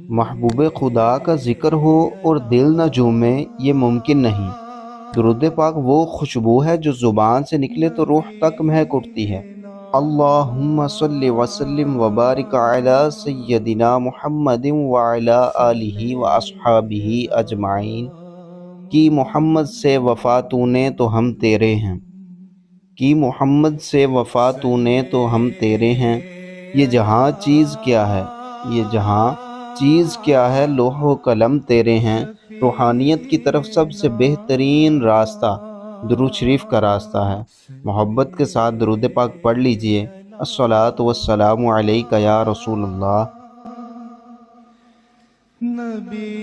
محبوب خدا کا ذکر ہو اور دل نہ جھومے، یہ ممکن نہیں۔ درود پاک وہ خوشبو ہے جو زبان سے نکلے تو روح تک مہک اٹھتی ہے۔ اللہم صلی وسلم وبارک علی سیدنا محمد وعلی آلہ واصحابہ اجمعین۔ کی محمد سے وفا تو نے تو ہم تیرے ہیں، کی محمد سے وفا تو نے تو ہم تیرے ہیں۔ یہ جہاں چیز کیا ہے، یہ جہاں چیز کیا ہے، لوح و قلم تیرے ہیں۔ روحانیت کی طرف سب سے بہترین راستہ درود شریف کا راستہ ہے۔ محبت کے ساتھ درود پاک پڑھ لیجئے۔ الصلاۃ والسلام علیک یا رسول اللہ۔ نبی